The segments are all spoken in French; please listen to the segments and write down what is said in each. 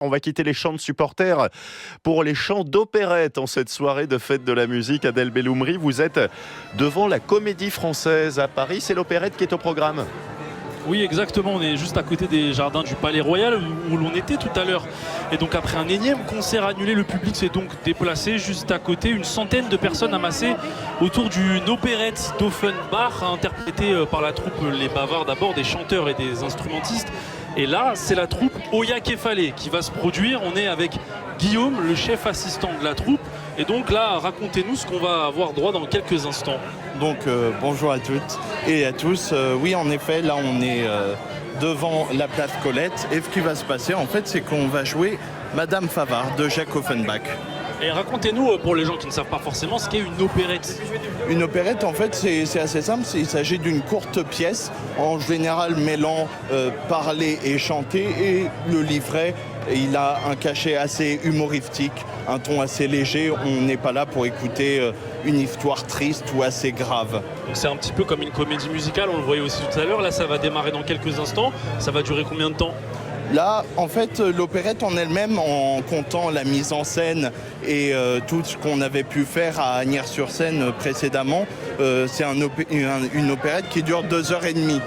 On va quitter les chants de supporters pour les chants d'opérette en cette soirée de fête de la musique. Adèle Belloumri, vous êtes devant la Comédie Française à Paris. C'est l'opérette qui est au programme. Oui, exactement. On est juste à côté des jardins du Palais Royal où l'on était tout à l'heure. Et donc après un énième concert annulé, le public s'est donc déplacé juste à côté. Une centaine de personnes amassées autour d'une opérette d'Offenbach interprétée par la troupe Les Bavards, d'abord des chanteurs et des instrumentistes. Et là, c'est la troupe Oya Kefale qui va se produire. On est avec Guillaume, le chef assistant de la troupe. Et donc là, racontez-nous ce qu'on va avoir droit dans quelques instants. Donc bonjour à toutes et à tous. Oui, en effet, là on est devant la place Colette. Et ce qui va se passer, en fait, c'est qu'on va jouer Madame Favart de Jacques Offenbach. Et racontez-nous, pour les gens qui ne savent pas forcément, ce qu'est une opérette. Une opérette, en fait, c'est assez simple. Il s'agit d'une courte pièce, en général mêlant parler et chanter. Et le livret, il a un cachet assez humoristique, un ton assez léger. On n'est pas là pour écouter une histoire triste ou assez grave. Donc c'est un petit peu comme une comédie musicale, on le voyait aussi tout à l'heure. Là, ça va démarrer dans quelques instants. Ça va durer combien de temps ? Là, en fait, l'opérette en elle-même, en comptant la mise en scène et tout ce qu'on avait pu faire à Agnières-sur-Seine précédemment, c'est une opérette qui dure 2h30.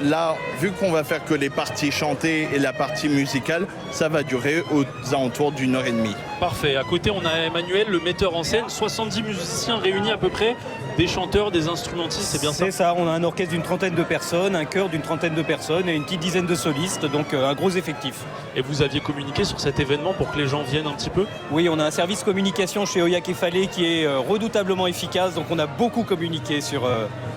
Là, vu qu'on va faire que les parties chantées et la partie musicale, ça va durer aux alentours d'1h30. Parfait. À côté, on a Emmanuel, le metteur en scène. 70 musiciens réunis à peu près, des chanteurs, des instrumentistes, c'est bien ça ? C'est ça, on a un orchestre d'une trentaine de personnes, un chœur d'une trentaine de personnes et une petite dizaine de solistes, donc un gros effectif. Et vous aviez communiqué sur cet événement pour que les gens viennent un petit peu ? Oui, on a un service communication chez Oya Kefale qui est redoutablement efficace, donc on a beaucoup communiqué sur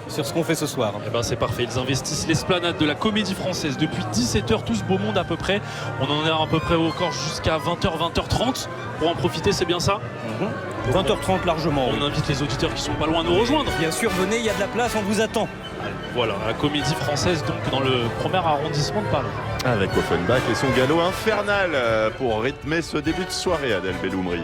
ce qu'on fait ce soir. Eh ben c'est parfait, ils investissent l'esplanade de la Comédie Française depuis 17h, tout ce beau monde à peu près. On en est à peu près encore jusqu'à 20h, 20h30 pour en profiter, c'est bien ça ? 20h30 largement. On invite les auditeurs qui sont pas loin à nous rejoindre. Bien sûr, venez, il y a de la place, on vous attend. Voilà, la Comédie Française donc dans le premier arrondissement de Paris. Avec Offenbach et son galop infernal pour rythmer ce début de soirée, Adèle Belloumri.